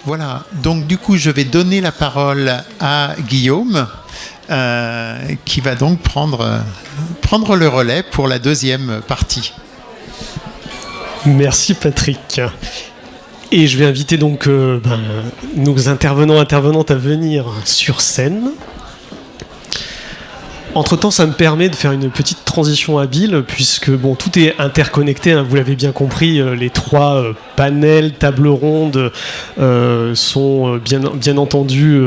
Voilà, donc du coup je vais donner la parole à Guillaume qui va donc prendre le relais pour la deuxième partie. Merci Patrick. Et je vais inviter donc nos intervenantes à venir sur scène. Entre-temps, ça me permet de faire une petite transition habile, puisque bon, tout est interconnecté, hein, vous l'avez bien compris, les trois panels, tables rondes sont bien entendu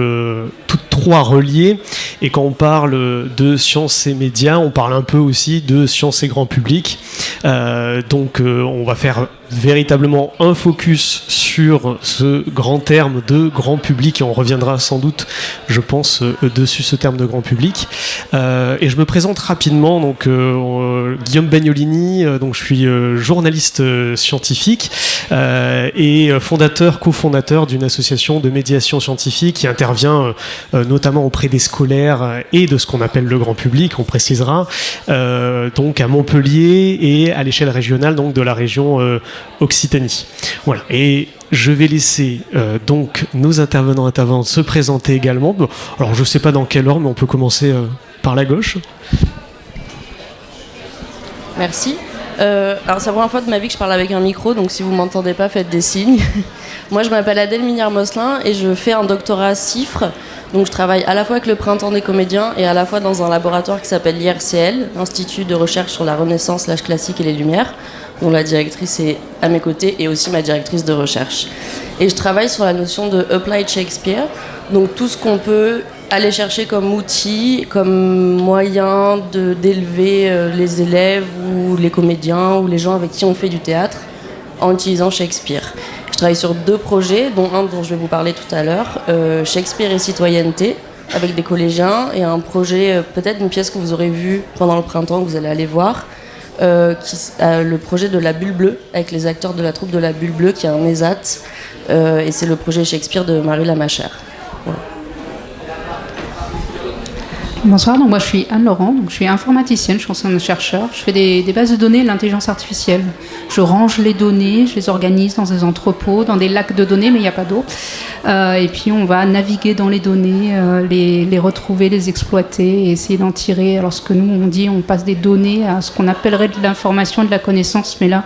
toutes trois reliées. Et quand on parle de sciences et médias, on parle un peu aussi de sciences et grand public. Donc on va faire véritablement un focus sur ce grand terme de grand public, et on reviendra sans doute, je pense, dessus ce terme de grand public. Et je me présente rapidement, donc Guillaume Bagnolini, donc je suis journaliste scientifique et cofondateur d'une association de médiation scientifique qui intervient notamment auprès des scolaires et de ce qu'on appelle le grand public, on précisera, donc à Montpellier et à l'échelle régionale, donc de la région Occitanie. Voilà. Et je vais laisser donc nos intervenants se présenter également. Bon, alors je ne sais pas dans quel ordre, mais on peut commencer par la gauche. Merci. Alors c'est la première fois de ma vie que je parle avec un micro, donc si vous ne m'entendez pas, faites des signes. Moi je m'appelle Adèle Minière-Mosselin et je fais un doctorat CIFRE. Donc je travaille à la fois avec le Printemps des comédiens et à la fois dans un laboratoire qui s'appelle l'IRCL, l'Institut de recherche sur la Renaissance, l'âge classique et les Lumières, dont la directrice est à mes côtés et aussi ma directrice de recherche. Et je travaille sur la notion de Applied Shakespeare, donc tout ce qu'on peut aller chercher comme outil, comme moyen d'élever les élèves ou les comédiens ou les gens avec qui on fait du théâtre en utilisant Shakespeare. Je travaille sur 2 projets, dont un dont je vais vous parler tout à l'heure, Shakespeare et citoyenneté, avec des collégiens, et un projet, peut-être une pièce que vous aurez vue pendant le printemps, que vous allez aller voir, le projet de la Bulle Bleue, avec les acteurs de la troupe de la Bulle Bleue, qui est un ESAT, et c'est le projet Shakespeare de Marie Lamachère. Voilà. Bonsoir, donc moi je suis Anne Laurent, donc je suis informaticienne, je suis enseignante-chercheur, je fais des bases de données et de l'intelligence artificielle. Je range les données, je les organise dans des entrepôts, dans des lacs de données, mais il n'y a pas d'eau. Et puis on va naviguer dans les données, les retrouver, les exploiter et essayer d'en tirer. Alors ce que nous on dit, on passe des données à ce qu'on appellerait de l'information et de la connaissance, mais là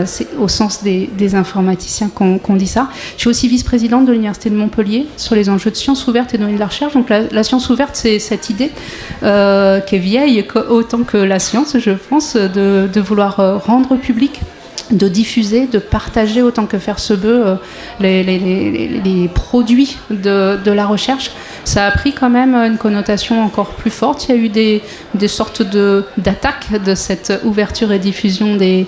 c'est au sens des informaticiens qu'on dit ça. Je suis aussi vice-présidente de l'Université de Montpellier sur les enjeux de sciences ouvertes et données de la recherche. Donc la science ouverte, c'est cette idée qui est vieille autant que la science, je pense, de vouloir rendre public, de diffuser, de partager autant que faire se peut les produits de la recherche. Ça a pris quand même une connotation encore plus forte. Il y a eu des sortes d'attaques de cette ouverture et diffusion des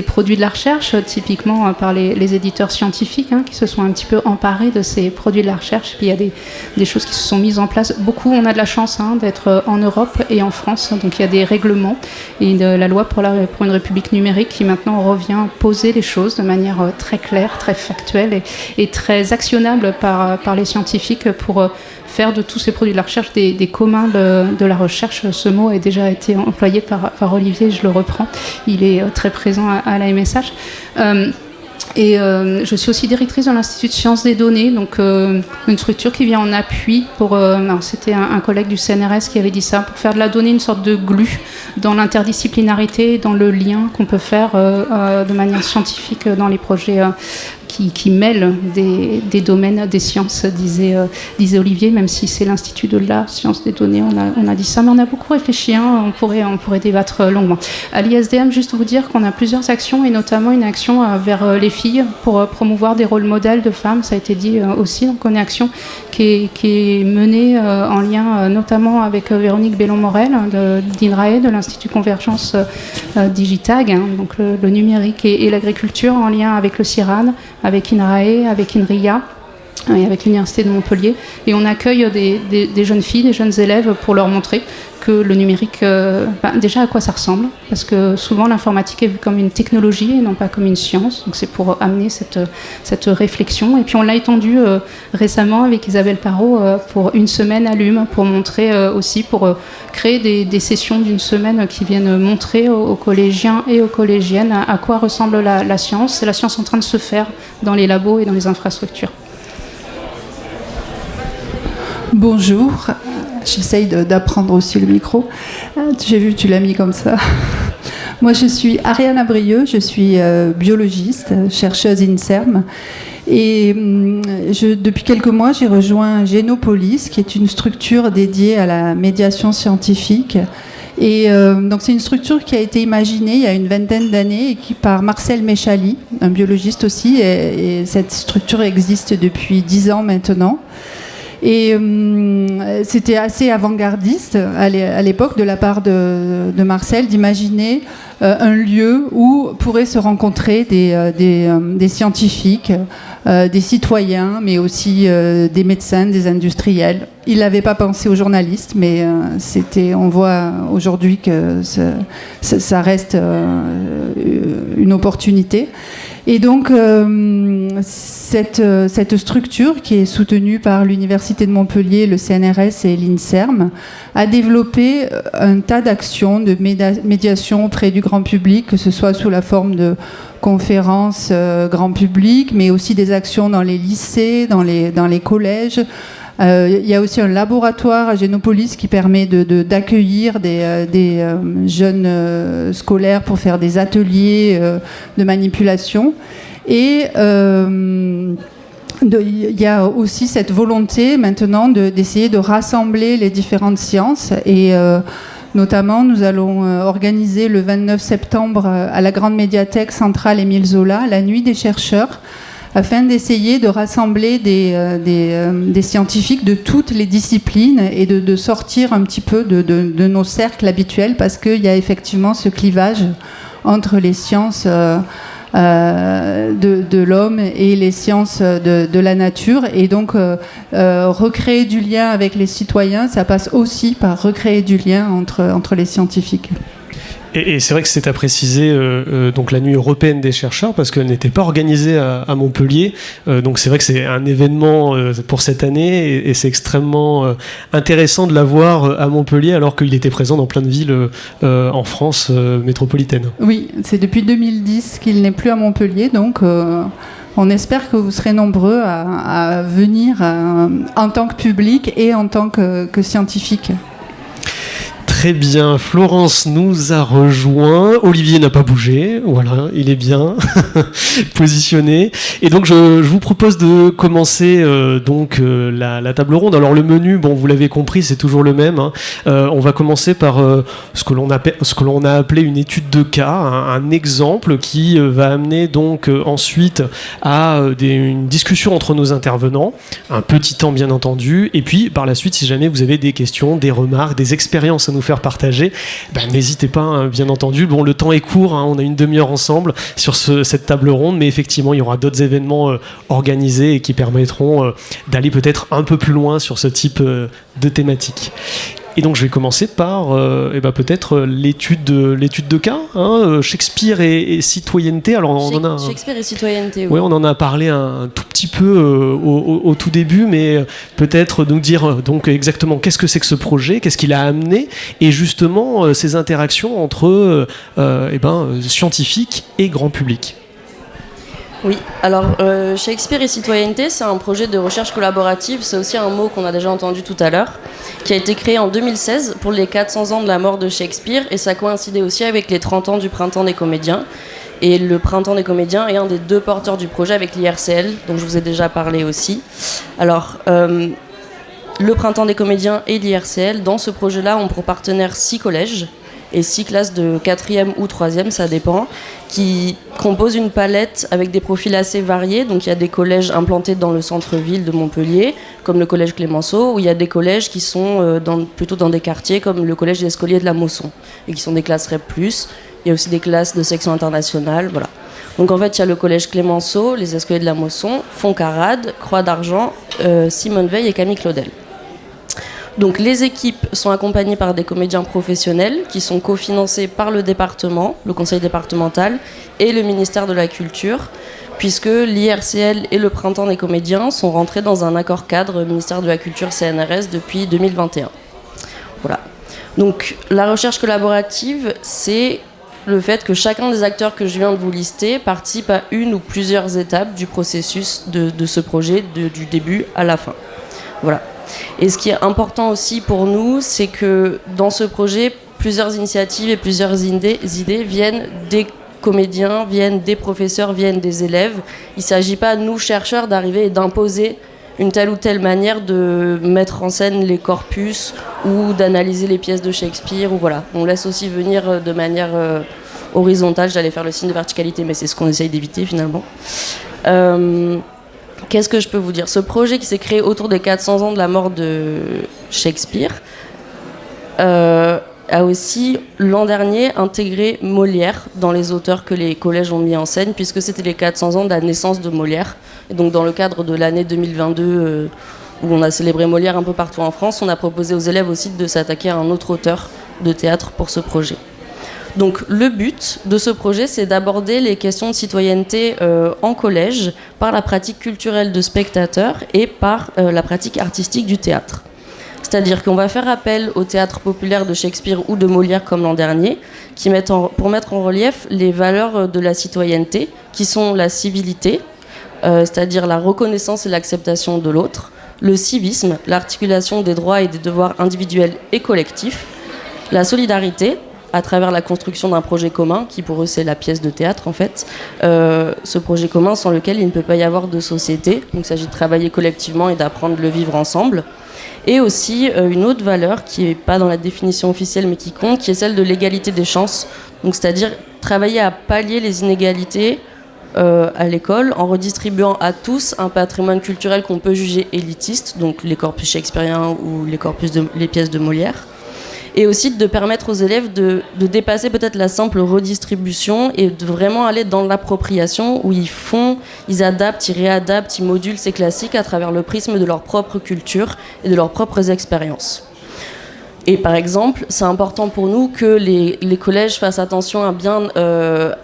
produits de la recherche, typiquement par les éditeurs scientifiques qui se sont un petit peu emparés de ces produits de la recherche. Puis il y a des choses qui se sont mises en place. Beaucoup, on a de la chance d'être en Europe et en France. Donc il y a des règlements et la loi pour une république numérique qui maintenant revient poser les choses de manière très claire, très factuelle et très actionnable par les scientifiques pour faire de tous ces produits de la recherche des communs de la recherche. Ce mot a déjà été employé par Olivier, je le reprends. Il est très présent à la MSH. Et je suis aussi directrice de l'Institut de sciences des données, donc une structure qui vient en appui pour... c'était un collègue du CNRS qui avait dit ça, pour faire de la donnée une sorte de glue dans l'interdisciplinarité, dans le lien qu'on peut faire de manière scientifique dans les projets qui mêlent des domaines des sciences, disait Olivier, même si c'est l'Institut de la science des données, on a dit ça, mais on a beaucoup réfléchi, on pourrait débattre longuement. À l'ISDM, juste vous dire qu'on a plusieurs actions, et notamment une action vers les filles pour promouvoir des rôles modèles de femmes, ça a été dit aussi, donc on a une action qui est menée en lien notamment avec Véronique Bellon-Morel d'INRAE, de l'Institut Convergence Digitag, donc le numérique et l'agriculture, en lien avec le CIRAD, avec INRAE, avec INRIA et avec l'Université de Montpellier. Et on accueille des jeunes filles, des jeunes élèves pour leur montrer que le numérique, déjà à quoi ça ressemble, parce que souvent l'informatique est vue comme une technologie et non pas comme une science, donc c'est pour amener cette réflexion. Et puis on l'a étendu récemment avec Isabelle Parot pour une semaine à l'UM, pour montrer aussi, pour créer des sessions d'une semaine qui viennent montrer aux collégiens et aux collégiennes à quoi ressemble la science. C'est la science en train de se faire dans les labos et dans les infrastructures. Bonjour, j'essaye d'apprendre aussi le micro. J'ai vu, tu l'as mis comme ça. Moi, je suis Ariane Abrieux, je suis biologiste, chercheuse INSERM. Et depuis quelques mois, j'ai rejoint Génopolis, qui est une structure dédiée à la médiation scientifique. Et donc c'est une structure qui a été imaginée il y a une vingtaine d'années par Marcel Méchali, un biologiste aussi. Et cette structure existe depuis 10 ans maintenant. Et c'était assez avant-gardiste à l'époque de la part de Marcel d'imaginer un lieu où pourraient se rencontrer des scientifiques, des citoyens, mais aussi des médecins, des industriels. Il n'avait pas pensé aux journalistes, mais on voit aujourd'hui que ça reste une opportunité. Et donc, cette structure, qui est soutenue par l'Université de Montpellier, le CNRS et l'INSERM, a développé un tas d'actions de médiation auprès du grand public, que ce soit sous la forme de conférences grand public, mais aussi des actions dans les lycées, dans les collèges. Il y a aussi un laboratoire à Génopolis qui permet d'accueillir des jeunes scolaires pour faire des ateliers de manipulation. Et il y a aussi cette volonté maintenant d'essayer de rassembler les différentes sciences. Et notamment, nous allons organiser le 29 septembre à la Grande Médiathèque Centrale Émile Zola la Nuit des chercheurs, afin d'essayer de rassembler des scientifiques de toutes les disciplines et de sortir un petit peu de nos cercles habituels, parce qu'il y a effectivement ce clivage entre les sciences de l'homme et les sciences de la nature. Et donc, recréer du lien avec les citoyens, ça passe aussi par recréer du lien entre les scientifiques. Et c'est vrai que c'est à préciser donc la nuit européenne des chercheurs, parce qu'elle n'était pas organisée à Montpellier, donc c'est vrai que c'est un événement pour cette année, et c'est extrêmement intéressant de l'avoir à Montpellier alors qu'il était présent dans plein de villes en France métropolitaine. Oui, c'est depuis 2010 qu'il n'est plus à Montpellier, donc on espère que vous serez nombreux à venir en tant que public et en tant que scientifique. Très bien, Florence nous a rejoint, Olivier n'a pas bougé, voilà, il est bien positionné. Et donc je vous propose de commencer la table ronde. Alors le menu, bon, vous l'avez compris, c'est toujours le même, hein. On va commencer par ce que l'on a appelé une étude de cas, un exemple qui va amener donc ensuite à une discussion entre nos intervenants, un petit temps bien entendu, et puis par la suite, si jamais vous avez des questions, des remarques, des expériences à nous faire partager, n'hésitez pas, hein, bien entendu. Bon, le temps est court, hein, on a une demi-heure ensemble sur cette table ronde, mais effectivement il y aura d'autres événements organisés et qui permettront d'aller peut-être un peu plus loin sur ce type de thématique. Et donc je vais commencer par peut-être l'étude de cas, hein, Shakespeare et citoyenneté. Alors Shakespeare et citoyenneté. Oui, on en a parlé un tout petit peu au tout début, mais peut-être nous dire donc exactement qu'est-ce que c'est que ce projet, qu'est-ce qu'il a amené, et justement ces interactions entre scientifiques et grand public. Oui, alors Shakespeare et citoyenneté, c'est un projet de recherche collaborative, c'est aussi un mot qu'on a déjà entendu tout à l'heure, qui a été créé en 2016 pour les 400 ans de la mort de Shakespeare, et ça coïncidait aussi avec les 30 ans du Printemps des comédiens. Et le Printemps des comédiens est un des deux porteurs du projet avec l'IRCL, dont je vous ai déjà parlé aussi. Alors, le Printemps des comédiens et l'IRCL, dans ce projet-là, ont pour partenaires 6 collèges, et 6 classes de 4e ou 3e, ça dépend, qui composent une palette avec des profils assez variés. Donc il y a des collèges implantés dans le centre-ville de Montpellier, comme le collège Clémenceau, ou il y a des collèges qui sont plutôt dans des quartiers, comme le collège des Escoliers de la Mosson, et qui sont des classes REP+. Il y a aussi des classes de section internationale, voilà. Donc en fait, il y a le collège Clémenceau, les Escoliers de la Mosson, Fontcarrade, Croix d'Argent, Simone Veil et Camille Claudel. Donc les équipes sont accompagnées par des comédiens professionnels qui sont cofinancés par le département, le conseil départemental et le ministère de la Culture, puisque l'IRCL et le Printemps des comédiens sont rentrés dans un accord cadre ministère de la Culture CNRS depuis 2021. Voilà. Donc la recherche collaborative, c'est le fait que chacun des acteurs que je viens de vous lister participe à une ou plusieurs étapes du processus de ce projet, du début à la fin. Voilà. Et ce qui est important aussi pour nous, c'est que dans ce projet, plusieurs initiatives et plusieurs idées viennent des comédiens, viennent des professeurs, viennent des élèves. Il ne s'agit pas, nous, chercheurs, d'arriver et d'imposer une telle ou telle manière de mettre en scène les corpus ou d'analyser les pièces de Shakespeare. Ou voilà. On laisse aussi venir de manière horizontale. J'allais faire le signe de verticalité, mais c'est ce qu'on essaye d'éviter finalement. Qu'est-ce que je peux vous dire ? Ce projet qui s'est créé autour des 400 ans de la mort de Shakespeare a aussi, l'an dernier, intégré Molière dans les auteurs que les collèges ont mis en scène, puisque c'était les 400 ans de la naissance de Molière. Et donc dans le cadre de l'année 2022, où on a célébré Molière un peu partout en France, on a proposé aux élèves aussi de s'attaquer à un autre auteur de théâtre pour ce projet. Donc le but de ce projet, c'est d'aborder les questions de citoyenneté en collège par la pratique culturelle de spectateurs et par la pratique artistique du théâtre. C'est-à-dire qu'on va faire appel au théâtre populaire de Shakespeare ou de Molière comme l'an dernier, pour mettre en relief les valeurs de la citoyenneté, qui sont la civilité, c'est-à-dire la reconnaissance et l'acceptation de l'autre, le civisme, l'articulation des droits et des devoirs individuels et collectifs, la solidarité, à travers la construction d'un projet commun, qui pour eux c'est la pièce de théâtre en fait, ce projet commun sans lequel il ne peut pas y avoir de société, donc il s'agit de travailler collectivement et d'apprendre à le vivre ensemble. Et aussi une autre valeur qui n'est pas dans la définition officielle mais qui compte, qui est celle de l'égalité des chances, donc c'est-à-dire travailler à pallier les inégalités à l'école en redistribuant à tous un patrimoine culturel qu'on peut juger élitiste, donc les corpus shakespeariens ou les pièces de Molière, et aussi de permettre aux élèves de dépasser peut-être la simple redistribution et de vraiment aller dans l'appropriation où ils adaptent, ils réadaptent, ils modulent ces classiques à travers le prisme de leur propre culture et de leurs propres expériences. Et par exemple, c'est important pour nous que les collèges fassent attention à bien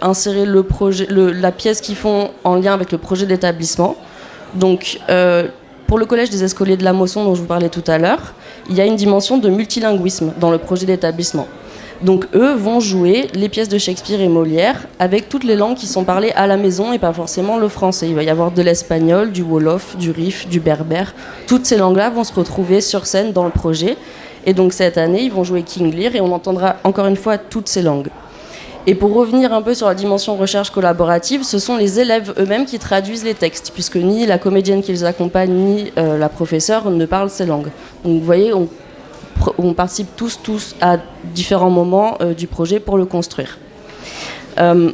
insérer la pièce qu'ils font en lien avec le projet d'établissement. Donc, pour le collège des Escoliers de la Mosson dont je vous parlais tout à l'heure, il y a une dimension de multilinguisme dans le projet d'établissement. Donc eux vont jouer les pièces de Shakespeare et Molière avec toutes les langues qui sont parlées à la maison et pas forcément le français. Il va y avoir de l'espagnol, du wolof, du rif, du berbère. Toutes ces langues-là vont se retrouver sur scène dans le projet. Et donc cette année, ils vont jouer King Lear et on entendra encore une fois toutes ces langues. Et pour revenir un peu sur la dimension recherche collaborative, ce sont les élèves eux-mêmes qui traduisent les textes, puisque ni la comédienne qui les accompagne, ni la professeure ne parlent ces langues. Donc vous voyez, on participe tous à différents moments du projet pour le construire. Je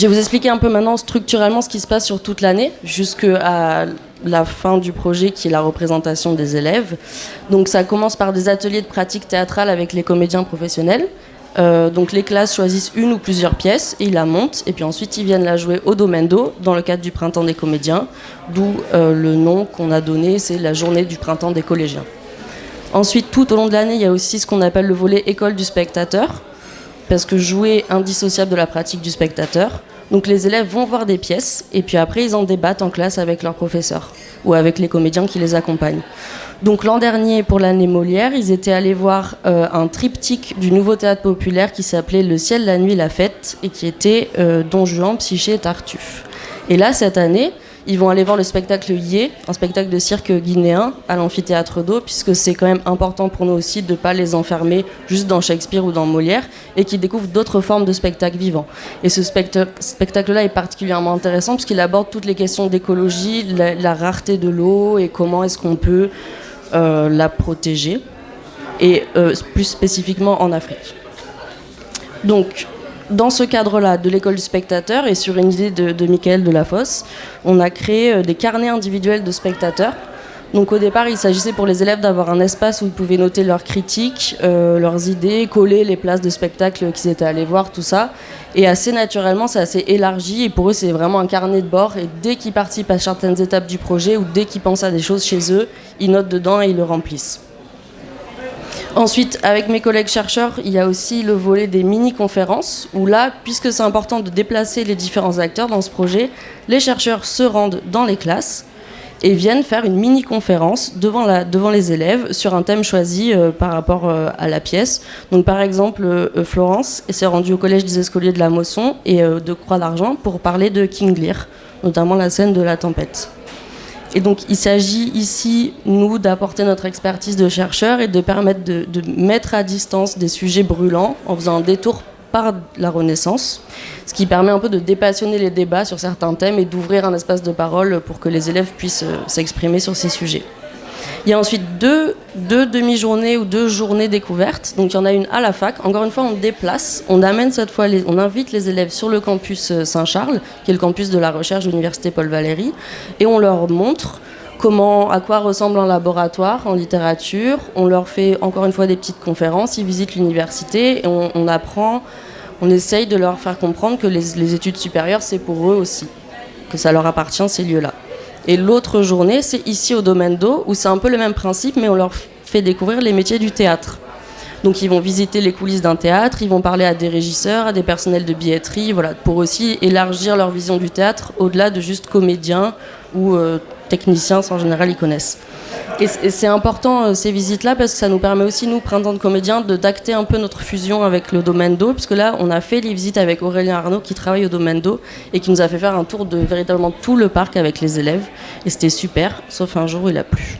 vais vous expliquer un peu maintenant structurellement ce qui se passe sur toute l'année, jusqu'à la fin du projet qui est la représentation des élèves. Donc ça commence par des ateliers de pratique théâtrale avec les comédiens professionnels. Donc les classes choisissent une ou plusieurs pièces et ils la montent et puis ensuite ils viennent la jouer au Domendo dans le cadre du printemps des comédiens, d'où le nom qu'on a donné, c'est la journée du printemps des collégiens. Ensuite, tout au long de l'année, il y a aussi ce qu'on appelle le volet école du spectateur, parce que jouer est indissociable de la pratique du spectateur. Donc les élèves vont voir des pièces et puis après ils en débattent en classe avec leurs professeurs ou avec les comédiens qui les accompagnent. Donc l'an dernier, pour l'année Molière, ils étaient allés voir un triptyque du nouveau théâtre populaire qui s'appelait Le ciel, la nuit, la fête et qui était Don Juan, Psyché et Tartuffe. Et là, cette année, ils vont aller voir le spectacle Yé, un spectacle de cirque guinéen à l'amphithéâtre d'eau, puisque c'est quand même important pour nous aussi de ne pas les enfermer juste dans Shakespeare ou dans Molière, et qu'ils découvrent d'autres formes de spectacles vivants. Et ce spectacle-là est particulièrement intéressant, puisqu'il aborde toutes les questions d'écologie, la rareté de l'eau, et comment est-ce qu'on peut la protéger, et plus spécifiquement en Afrique. Donc, dans ce cadre-là de l'école du spectateur et sur une idée de Michael Delafosse, on a créé des carnets individuels de spectateurs. Donc au départ, il s'agissait pour les élèves d'avoir un espace où ils pouvaient noter leurs critiques, leurs idées, coller les places de spectacle qu'ils étaient allés voir, tout ça. Et assez naturellement, c'est assez élargi et pour eux, c'est vraiment un carnet de bord. Et dès qu'ils participent à certaines étapes du projet ou dès qu'ils pensent à des choses chez eux, ils notent dedans et ils le remplissent. Ensuite, avec mes collègues chercheurs, il y a aussi le volet des mini-conférences, où là, puisque c'est important de déplacer les différents acteurs dans ce projet, les chercheurs se rendent dans les classes et viennent faire une mini-conférence devant les élèves sur un thème choisi par rapport à la pièce. Donc par exemple, Florence s'est rendue au Collège des Escoliers de la Mosson et de Croix d'Argent pour parler de King Lear, notamment la scène de la tempête. Et donc il s'agit ici, nous, d'apporter notre expertise de chercheurs et de permettre de mettre à distance des sujets brûlants en faisant un détour par la Renaissance, ce qui permet un peu de dépassionner les débats sur certains thèmes et d'ouvrir un espace de parole pour que les élèves puissent s'exprimer sur ces sujets. Il y a ensuite deux demi-journées ou 2 journées découvertes. Donc il y en a une à la fac. Encore une fois, on déplace. On amène cette fois, on invite les élèves sur le campus Saint-Charles, qui est le campus de la recherche de l'université Paul Valéry, et on leur montre à quoi ressemble un laboratoire en littérature. On leur fait encore une fois des petites conférences. Ils visitent l'université et on apprend. On essaye de leur faire comprendre que les études supérieures, c'est pour eux aussi, que ça leur appartient ces lieux-là. Et l'autre journée, c'est ici au Domaine d'eau, où c'est un peu le même principe, mais on leur fait découvrir les métiers du théâtre. Donc ils vont visiter les coulisses d'un théâtre, ils vont parler à des régisseurs, à des personnels de billetterie, voilà, pour aussi élargir leur vision du théâtre au-delà de juste comédiens ou techniciens, en général ils connaissent. Et c'est important ces visites-là parce que ça nous permet aussi, nous, Printemps de comédiens, d'acter un peu notre fusion avec le Domaine d'eau, puisque là on a fait les visites avec Aurélien Arnaud qui travaille au Domaine d'eau et qui nous a fait faire un tour de véritablement tout le parc avec les élèves, et c'était super, sauf un jour où il a plu.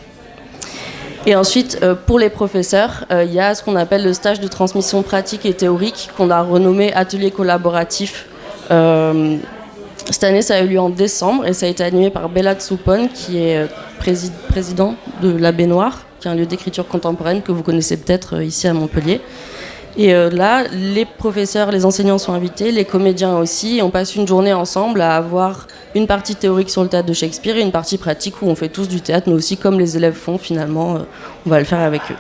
Et ensuite, pour les professeurs, il y a ce qu'on appelle le stage de transmission pratique et théorique qu'on a renommé atelier collaboratif. Cette année, ça a eu lieu en décembre et ça a été animé par Bella Tsoupon, qui est président de la Baignoire, qui est un lieu d'écriture contemporaine que vous connaissez peut-être ici à Montpellier. Et là, les professeurs, les enseignants sont invités, les comédiens aussi, et on passe une journée ensemble à avoir une partie théorique sur le théâtre de Shakespeare et une partie pratique où on fait tous du théâtre, mais aussi comme les élèves font finalement, on va le faire avec eux.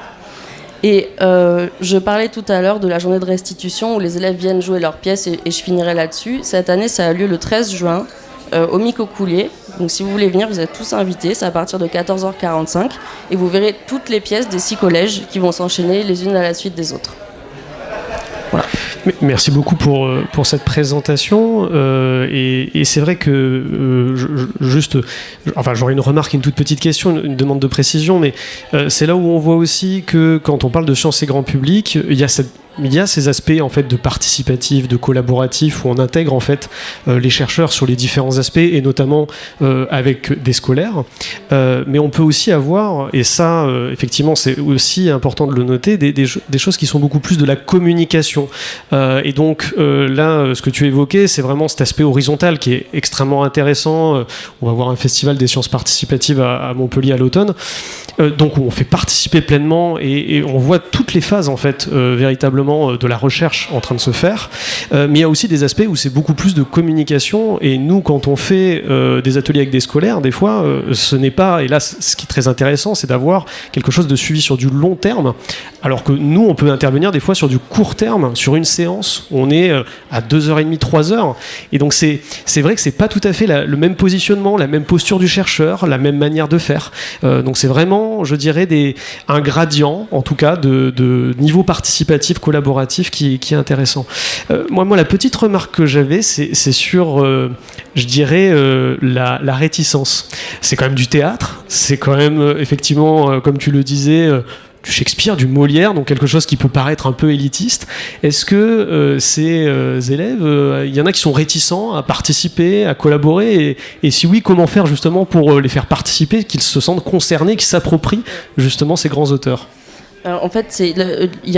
Et je parlais tout à l'heure de la journée de restitution où les élèves viennent jouer leurs pièces et je finirai là-dessus. Cette année, ça a lieu le 13 juin au Micocoulier. Donc si vous voulez venir, vous êtes tous invités. C'est à partir de 14h45 et vous verrez toutes les pièces des 6 collèges qui vont s'enchaîner les unes à la suite des autres. Voilà. Merci beaucoup pour cette présentation. Et c'est vrai que j'aurais une remarque, une toute petite question, une demande de précision, mais c'est là où on voit aussi que quand on parle de sciences et grand public, il y a ces aspects en fait de participatif, de collaboratif où on intègre en fait les chercheurs sur les différents aspects et notamment avec des scolaires. Mais on peut aussi avoir, et ça effectivement c'est aussi important de le noter, des choses qui sont beaucoup plus de la communication. Et donc là, ce que tu évoquais, c'est vraiment cet aspect horizontal qui est extrêmement intéressant. On va voir un festival des sciences participatives à Montpellier à l'automne. Donc on fait participer pleinement et on voit toutes les phases en fait véritablement de la recherche en train de se faire, mais il y a aussi des aspects où c'est beaucoup plus de communication et nous quand on fait des ateliers avec des scolaires, des fois ce n'est pas, et là ce qui est très intéressant c'est d'avoir quelque chose de suivi sur du long terme, alors que nous on peut intervenir des fois sur du court terme, sur une séance où on est à 2h30, 3h, et donc c'est vrai que c'est pas tout à fait le même positionnement, la même posture du chercheur, la même manière de faire, donc c'est vraiment, je dirais, un gradient en tout cas de niveau participatif, collaboratif qui est intéressant. Moi, la petite remarque que j'avais, c'est sur, je dirais, la réticence. C'est quand même du théâtre, c'est quand même, effectivement, comme tu le disais, du Shakespeare, du Molière, donc quelque chose qui peut paraître un peu élitiste. Est-ce que ces élèves, il y en a qui sont réticents à participer, à collaborer, et si oui, comment faire justement pour les faire participer, qu'ils se sentent concernés, qu'ils s'approprient justement ces grands auteurs ? En fait, il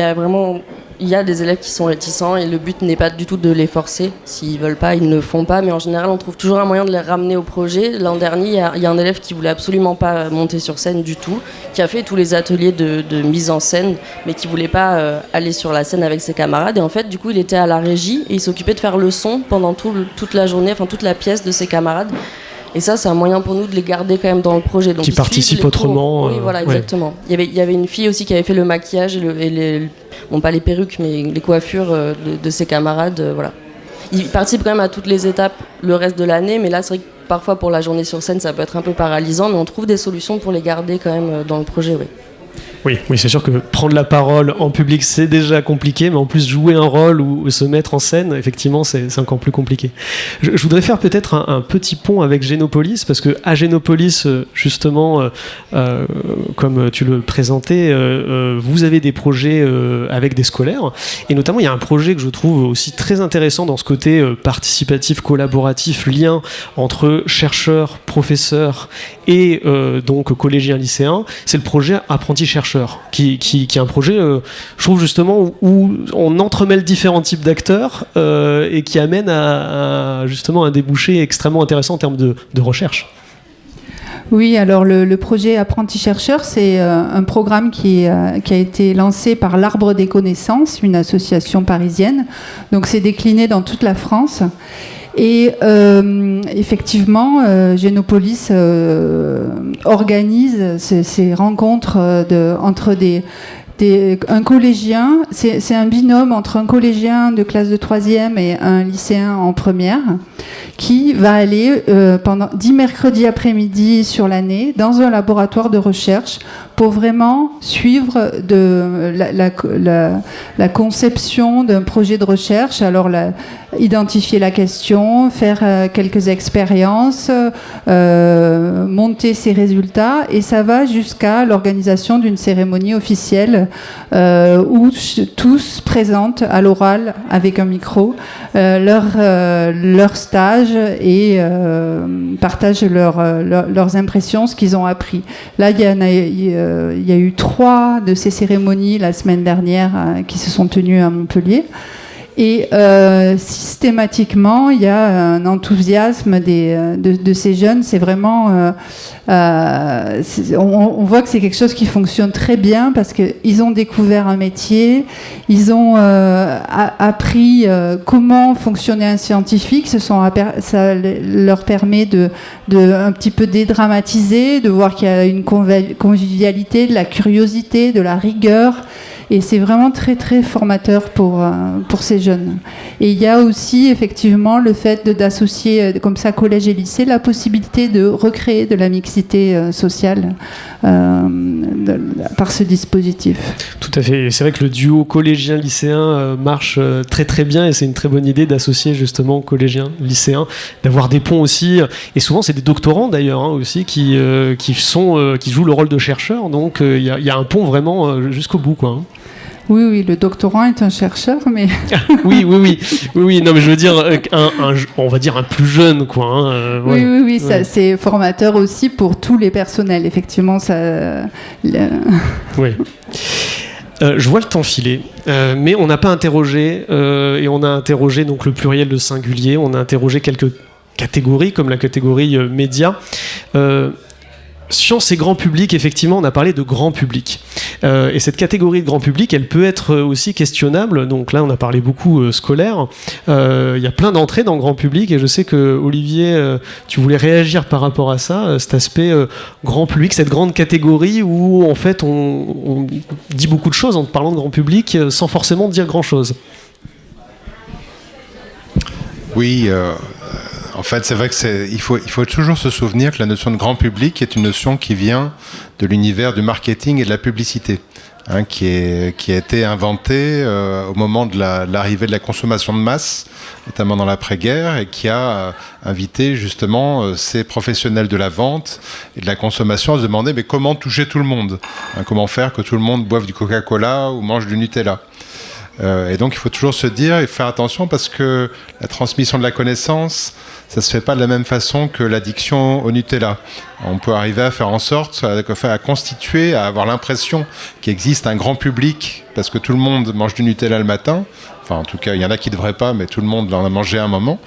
y a des élèves qui sont réticents et le but n'est pas du tout de les forcer. S'ils veulent pas, ils ne le font pas. Mais en général, on trouve toujours un moyen de les ramener au projet. L'an dernier, il y a un élève qui voulait absolument pas monter sur scène du tout, qui a fait tous les ateliers de mise en scène, mais qui voulait pas aller sur la scène avec ses camarades. Et en fait, du coup, il était à la régie et il s'occupait de faire le son pendant toute la journée, enfin toute la pièce de ses camarades. Et ça, c'est un moyen pour nous de les garder quand même dans le projet. Donc, qui participent autrement. Oui, voilà, exactement. Il y avait une fille aussi qui avait fait le maquillage bon, pas les perruques, mais les coiffures de ses camarades. Voilà. Ils participent quand même à toutes les étapes le reste de l'année, mais là, c'est vrai que parfois pour la journée sur scène, ça peut être un peu paralysant, mais on trouve des solutions pour les garder quand même dans le projet, oui. Oui, c'est sûr que prendre la parole en public, c'est déjà compliqué, mais en plus jouer un rôle ou se mettre en scène, effectivement, c'est encore plus compliqué. Je voudrais faire peut-être un petit pont avec Génopolis, parce que à Génopolis, justement, comme tu le présentais, vous avez des projets avec des scolaires, et notamment il y a un projet que je trouve aussi très intéressant dans ce côté participatif, collaboratif, lien entre chercheurs, professeurs et donc collégiens, lycéens. C'est le projet Apprenti-chercheur, qui est un projet, je trouve justement, où on entremêle différents types d'acteurs et qui amène à justement un débouché extrêmement intéressant en termes de recherche. Oui, alors le projet Apprenti-chercheur, c'est un programme qui a été lancé par l'Arbre des connaissances, une association parisienne. Donc c'est décliné dans toute la France. Et effectivement, Génopolis organise ces rencontres entre un collégien, c'est un binôme entre un collégien de classe de 3e et un lycéen en première, qui va aller pendant 10 mercredis après-midi sur l'année dans un laboratoire de recherche pour vraiment suivre la conception d'un projet de recherche. Alors, identifier la question, faire quelques expériences, monter ses résultats, et ça va jusqu'à l'organisation d'une cérémonie officielle où tous présentent à l'oral avec un micro leur stage et partagent leurs impressions, ce qu'ils ont appris. Là, il y a eu 3 de ces cérémonies la semaine dernière qui se sont tenues à Montpellier. Et systématiquement, il y a un enthousiasme de ces jeunes. C'est vraiment, on voit que c'est quelque chose qui fonctionne très bien parce qu'ils ont découvert un métier, ils ont appris comment fonctionnait un scientifique. Ça leur permet de un petit peu dédramatiser, de voir qu'il y a une convivialité, de la curiosité, de la rigueur. Et c'est vraiment très très formateur pour ces jeunes. Et il y a aussi effectivement le fait d'associer comme ça collège et lycée la possibilité de recréer de la mixité sociale par ce dispositif. Tout à fait. C'est vrai que le duo collégien-lycéen marche très très bien, et c'est une très bonne idée d'associer justement collégien-lycéen, d'avoir des ponts aussi. Et souvent c'est des doctorants d'ailleurs aussi qui jouent le rôle de chercheurs. Donc il y a un pont vraiment jusqu'au bout, quoi. Oui, le doctorant est un chercheur, mais... oui. Non, mais je veux dire, on va dire un plus jeune, quoi. Ouais. Oui, ça, c'est formateur aussi pour tous les personnels. Effectivement, ça... Oui. Je vois le temps filer, mais on n'a pas interrogé, et on a interrogé donc le pluriel, le singulier, on a interrogé quelques catégories, comme la catégorie médias. Science et grand public, effectivement, on a parlé de grand public. Et cette catégorie de grand public, elle peut être aussi questionnable. Donc là, on a parlé beaucoup scolaire. Il y a plein d'entrées dans le grand public, et je sais que, Olivier, tu voulais réagir par rapport à ça, cet aspect grand public, cette grande catégorie où, en fait, on dit beaucoup de choses en parlant de grand public sans forcément dire grand-chose. Oui, en fait, c'est vrai qu'il faut toujours se souvenir que la notion de grand public est une notion qui vient de l'univers du marketing et de la publicité, qui a été inventée au moment de l'arrivée de la consommation de masse, notamment dans l'après-guerre, et qui a invité justement ces professionnels de la vente et de la consommation à se demander mais comment toucher tout le monde, comment faire que tout le monde boive du Coca-Cola ou mange du Nutella. Et donc il faut toujours se dire et faire attention, parce que la transmission de la connaissance, ça ne se fait pas de la même façon que l'addiction au Nutella. On peut arriver à faire en sorte, à constituer, à avoir l'impression qu'il existe un grand public, parce que tout le monde mange du Nutella le matin. Enfin, en tout cas, il y en a qui ne devraient pas, mais tout le monde en a mangé à un moment.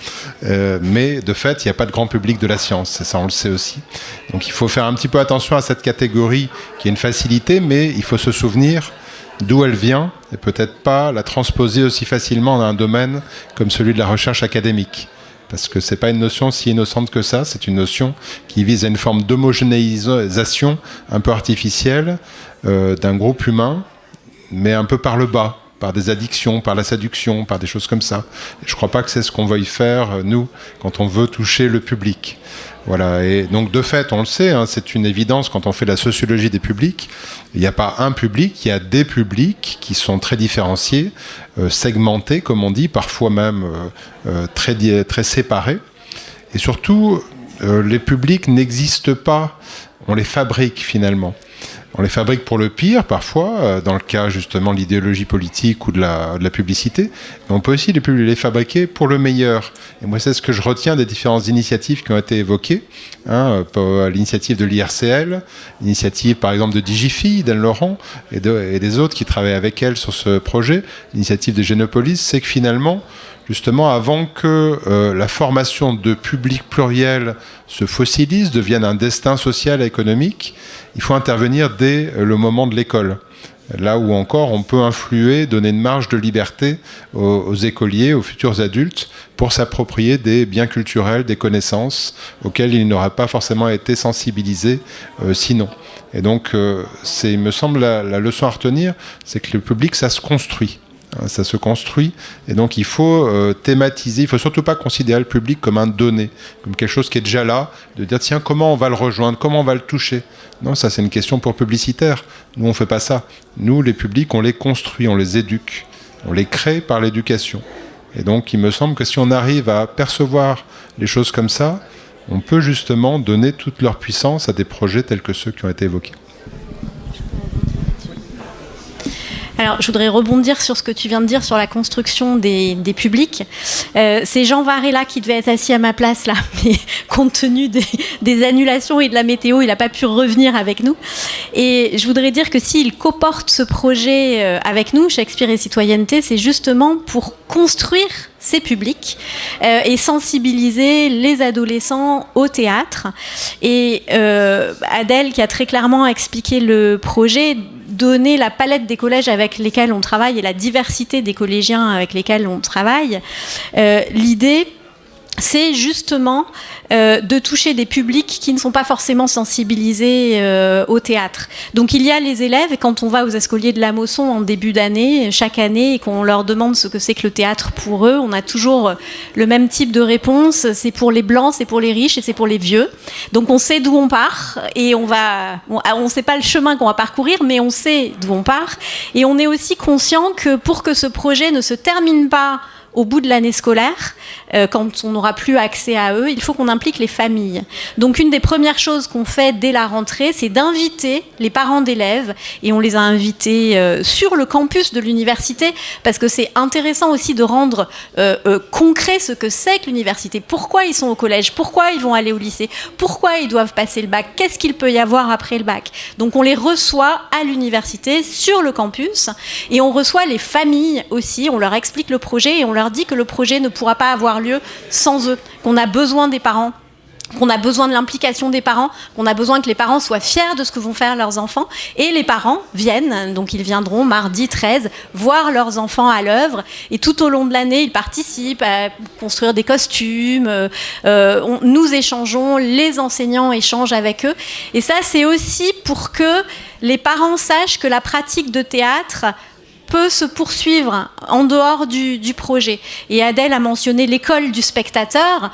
Mais de fait, il n'y a pas de grand public de la science, et ça on le sait aussi. Donc il faut faire un petit peu attention à cette catégorie qui est une facilité, mais il faut se souvenir d'où elle vient, et peut-être pas la transposer aussi facilement dans un domaine comme celui de la recherche académique. Parce que ce n'est pas une notion si innocente que ça, c'est une notion qui vise à une forme d'homogénéisation un peu artificielle d'un groupe humain, mais un peu par le bas, par des addictions, par la séduction, par des choses comme ça. Et je ne crois pas que c'est ce qu'on veuille faire, nous, quand on veut toucher le public. Voilà. Et donc, de fait, on le sait, hein, c'est une évidence quand on fait la sociologie des publics. Il n'y a pas un public, il y a des publics qui sont très différenciés, segmentés, comme on dit, parfois même très séparés. Et surtout, les publics n'existent pas, on les fabrique finalement. On les fabrique pour le pire, parfois, dans le cas justement de l'idéologie politique ou de la publicité. Mais on peut aussi les fabriquer pour le meilleur. Et moi, c'est ce que je retiens des différentes initiatives qui ont été évoquées. L'initiative de l'IRCL, l'initiative par exemple de Digifille, d'Anne Laurent, et des autres qui travaillent avec elle sur ce projet. L'initiative de Génopolis, c'est que finalement, justement, avant que la formation de public pluriel se fossilise, devienne un destin social et économique, il faut intervenir dès le moment de l'école. Là où encore on peut influer, donner une marge de liberté aux écoliers, aux futurs adultes, pour s'approprier des biens culturels, des connaissances auxquelles ils n'auraient pas forcément été sensibilisés sinon. Et donc, il me semble, la leçon à retenir, c'est que le public, ça se construit. Ça se construit, et donc il faut thématiser, il ne faut surtout pas considérer le public comme un donné, comme quelque chose qui est déjà là, de dire tiens, comment on va le rejoindre, comment on va le toucher. Non, ça c'est une question pour publicitaire. Nous on ne fait pas ça. Nous, les publics, on les construit, on les éduque, on les crée par l'éducation. Et donc il me semble que si on arrive à percevoir les choses comme ça, on peut justement donner toute leur puissance à des projets tels que ceux qui ont été évoqués. Alors, je voudrais rebondir sur ce que tu viens de dire sur la construction des publics. C'est Jean Varela qui devait être assis à ma place là, mais compte tenu des annulations et de la météo, il n'a pas pu revenir avec nous. Et je voudrais dire que s'il coporte ce projet avec nous, Shakespeare et Citoyenneté, c'est justement pour construire ces publics et sensibiliser les adolescents au théâtre. Et Adèle, qui a très clairement expliqué le projet, donner la palette des collèges avec lesquels on travaille et la diversité des collégiens avec lesquels on travaille, l'idée, c'est justement de toucher des publics qui ne sont pas forcément sensibilisés au théâtre. Donc il y a les élèves, et quand on va aux Escoliers de la Mosson en début d'année, chaque année, et qu'on leur demande ce que c'est que le théâtre pour eux, on a toujours le même type de réponse, c'est pour les blancs, c'est pour les riches et c'est pour les vieux. Donc on sait d'où on part, et on ne sait pas le chemin qu'on va parcourir, mais on sait d'où on part, et on est aussi conscient que pour que ce projet ne se termine pas au bout de l'année scolaire, quand on n'aura plus accès à eux, il faut qu'on implique les familles. Donc une des premières choses qu'on fait dès la rentrée, c'est d'inviter les parents d'élèves, et on les a invités sur le campus de l'université, parce que c'est intéressant aussi de rendre concret ce que c'est que l'université. Pourquoi ils sont au collège, pourquoi ils vont aller au lycée, pourquoi ils doivent passer le bac, qu'est-ce qu'il peut y avoir après le bac. Donc on les reçoit à l'université, sur le campus, et on reçoit les familles aussi, on leur explique le projet, et on leur dit que le projet ne pourra pas avoir lieu sans eux, qu'on a besoin des parents, qu'on a besoin de l'implication des parents, qu'on a besoin que les parents soient fiers de ce que vont faire leurs enfants. Et les parents viennent, donc ils viendront mardi 13, voir leurs enfants à l'œuvre. Et tout au long de l'année, ils participent à construire des costumes. Nous échangeons, les enseignants échangent avec eux. Et ça, c'est aussi pour que les parents sachent que la pratique de théâtre peut se poursuivre en dehors du projet. Et Adèle a mentionné l'école du spectateur.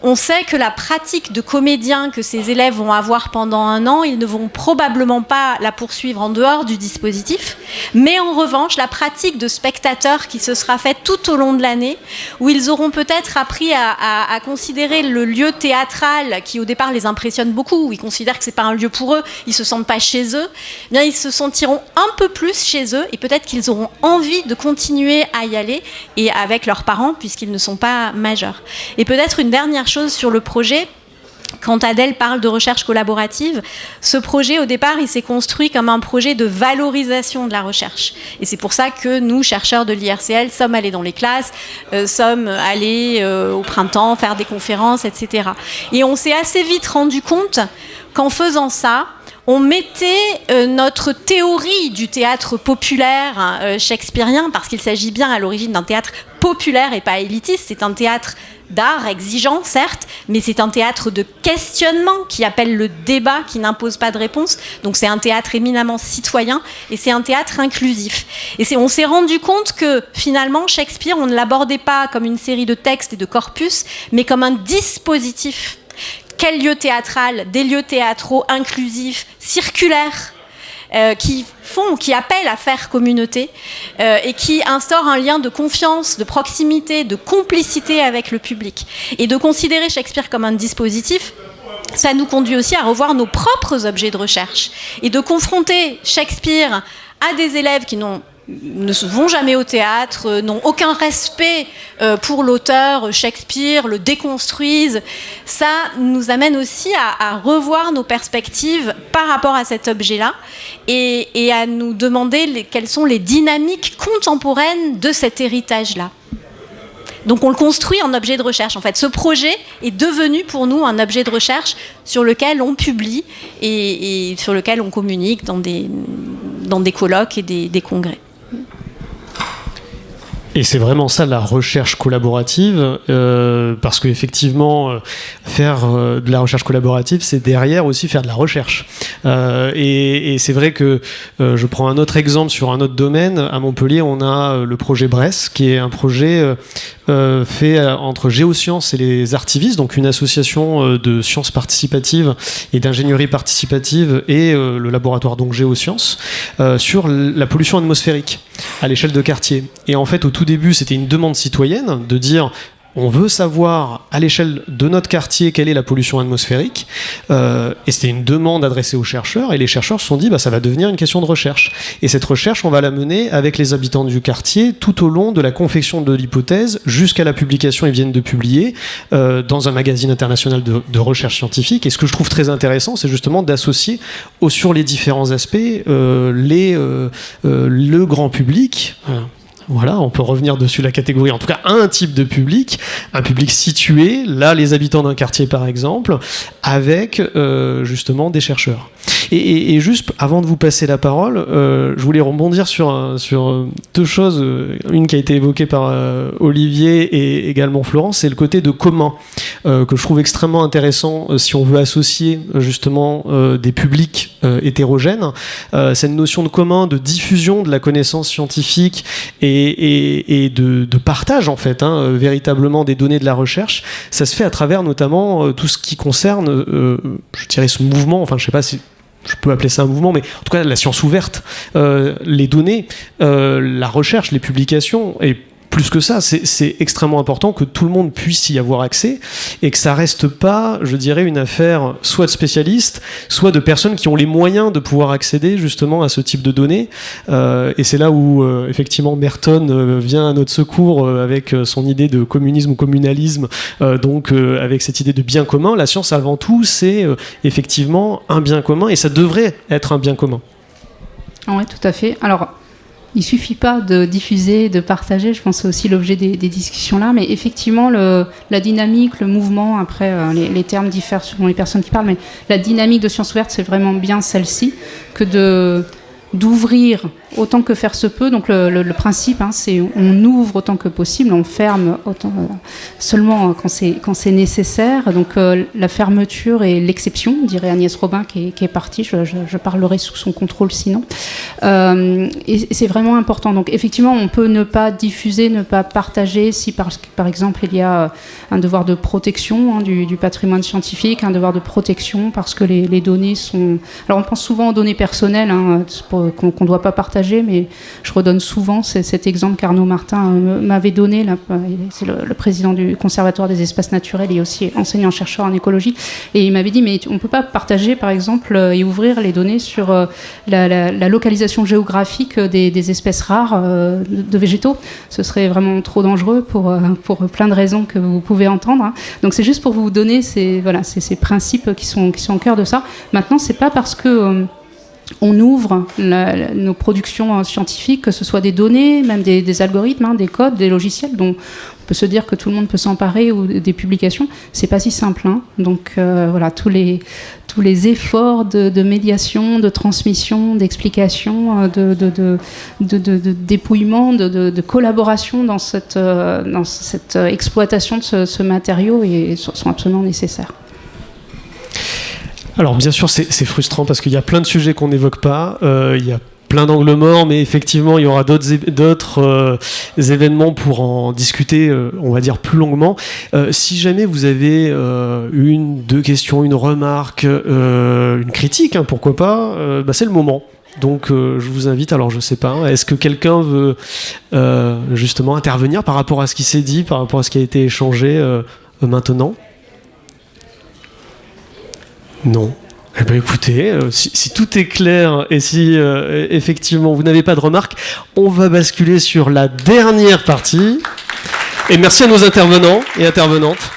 On sait que la pratique de comédien que ces élèves vont avoir pendant 1 an, ils ne vont probablement pas la poursuivre en dehors du dispositif, mais en revanche, la pratique de spectateur qui se sera faite tout au long de l'année, où ils auront peut-être appris à considérer le lieu théâtral, qui au départ les impressionne beaucoup, où ils considèrent que c'est pas un lieu pour eux, ils se sentent pas chez eux, eh bien ils se sentiront un peu plus chez eux, et peut-être qu'ils auront envie de continuer à y aller, et avec leurs parents, puisqu'ils ne sont pas majeurs. Et peut-être une dernière chose sur le projet. Quand Adèle parle de recherche collaborative, ce projet, au départ, il s'est construit comme un projet de valorisation de la recherche. Et c'est pour ça que nous, chercheurs de l'IRCL, sommes allés dans les classes, sommes allés au printemps faire des conférences, etc. Et on s'est assez vite rendu compte qu'en faisant ça, on mettait notre théorie du théâtre populaire shakespearien, parce qu'il s'agit bien à l'origine d'un théâtre populaire et pas élitiste, c'est un théâtre d'art exigeant, certes, mais c'est un théâtre de questionnement qui appelle le débat, qui n'impose pas de réponse. Donc c'est un théâtre éminemment citoyen et c'est un théâtre inclusif. Et on s'est rendu compte que finalement, Shakespeare, on ne l'abordait pas comme une série de textes et de corpus, mais comme un dispositif. Quel lieu théâtral, des lieux théâtraux inclusifs, circulaires, qui appellent à faire communauté et qui instaurent un lien de confiance, de proximité, de complicité avec le public. Et de considérer Shakespeare comme un dispositif, ça nous conduit aussi à revoir nos propres objets de recherche et de confronter Shakespeare à des élèves qui ne vont jamais au théâtre, n'ont aucun respect pour l'auteur Shakespeare, le déconstruisent. Ça nous amène aussi à revoir nos perspectives par rapport à cet objet-là et à nous demander quelles sont les dynamiques contemporaines de cet héritage-là. Donc on le construit en objet de recherche. En fait, ce projet est devenu pour nous un objet de recherche sur lequel on publie et sur lequel on communique dans des colloques et des congrès. Et c'est vraiment ça la recherche collaborative, parce qu'effectivement, faire de la recherche collaborative, c'est derrière aussi faire de la recherche. Et c'est vrai que je prends un autre exemple sur un autre domaine. À Montpellier, on a le projet Bresse, qui est un projet fait entre Géosciences et les Artivistes, donc une association de sciences participatives et d'ingénierie participative et le laboratoire donc Géosciences, sur la pollution atmosphérique à l'échelle de quartier. Et en fait, au tout début, c'était une demande citoyenne de dire on veut savoir à l'échelle de notre quartier quelle est la pollution atmosphérique, et c'était une demande adressée aux chercheurs, et les chercheurs se sont dit ça va devenir une question de recherche. Et cette recherche, on va la mener avec les habitants du quartier tout au long de la confection de l'hypothèse jusqu'à la publication. Ils viennent de publier dans un magazine international de recherche scientifique. Et ce que je trouve très intéressant, c'est justement d'associer sur les différents aspects le grand public. Voilà, on peut revenir dessus la catégorie, en tout cas un type de public, un public situé, là les habitants d'un quartier par exemple, avec justement des chercheurs. Et juste avant de vous passer la parole, je voulais rebondir sur deux choses, une qui a été évoquée par Olivier et également Florence, c'est le côté de commun, que je trouve extrêmement intéressant si on veut associer justement des publics hétérogènes. Cette notion de commun, de diffusion de la connaissance scientifique et de partage en fait, véritablement des données de la recherche, ça se fait à travers notamment tout ce qui concerne, je dirais ce mouvement, enfin je sais pas si je peux appeler ça un mouvement, mais en tout cas la science ouverte, les données, la recherche, les publications, et plus que ça, c'est extrêmement important que tout le monde puisse y avoir accès et que ça reste pas, je dirais, une affaire soit de spécialistes, soit de personnes qui ont les moyens de pouvoir accéder justement à ce type de données. Et c'est là où effectivement Merton vient à notre secours avec son idée de communisme ou communalisme, donc avec cette idée de bien commun. La science avant tout, c'est effectivement un bien commun et ça devrait être un bien commun. Oui, tout à fait. Alors, il ne suffit pas de diffuser, de partager, je pense que c'est aussi l'objet des discussions là, mais effectivement la dynamique, le mouvement, après les termes diffèrent selon les personnes qui parlent, mais la dynamique de Sciences Ouvertes, c'est vraiment bien celle-ci, que d'ouvrir autant que faire se peut. Donc le principe, c'est on ouvre autant que possible, on ferme seulement quand c'est nécessaire. Donc la fermeture est l'exception, dirait Agnès Robin qui est partie. Je parlerai sous son contrôle sinon. Et c'est vraiment important. Donc effectivement, on peut ne pas diffuser, ne pas partager si par exemple il y a un devoir de protection du patrimoine scientifique, un devoir de protection parce que les données sont... Alors on pense souvent aux données personnelles qu'on ne doit pas partager, mais je redonne souvent cet exemple qu'Arnaud Martin m'avait donné. Là, c'est le président du Conservatoire des espaces naturels et aussi enseignant-chercheur en écologie. Et il m'avait dit, mais on ne peut pas partager, par exemple, et ouvrir les données sur la localisation géographique des espèces rares de végétaux. Ce serait vraiment trop dangereux pour plein de raisons que vous pouvez entendre. Donc c'est juste pour vous donner ces principes qui sont au cœur de ça. Maintenant, c'est pas parce que... on ouvre nos productions scientifiques, que ce soit des données, même des algorithmes, des codes, des logiciels dont peut se dire que tout le monde peut s'emparer ou des publications. C'est pas si simple, hein. Donc voilà, tous les efforts de médiation, de transmission, d'explication, de dépouillement, de collaboration dans cette exploitation de ce matériau sont absolument nécessaires. Alors bien sûr c'est frustrant parce qu'il y a plein de sujets qu'on n'évoque pas, il y a plein d'angles morts, mais effectivement il y aura d'autres événements pour en discuter, on va dire plus longuement. Si jamais vous avez une, deux questions, une remarque, une critique, hein, pourquoi pas, c'est le moment. Donc je vous invite, alors je sais pas, est-ce que quelqu'un veut justement intervenir par rapport à ce qui s'est dit, par rapport à ce qui a été échangé maintenant ? Non. Eh bien écoutez, si tout est clair et si effectivement vous n'avez pas de remarques, on va basculer sur la dernière partie. Et merci à nos intervenants et intervenantes.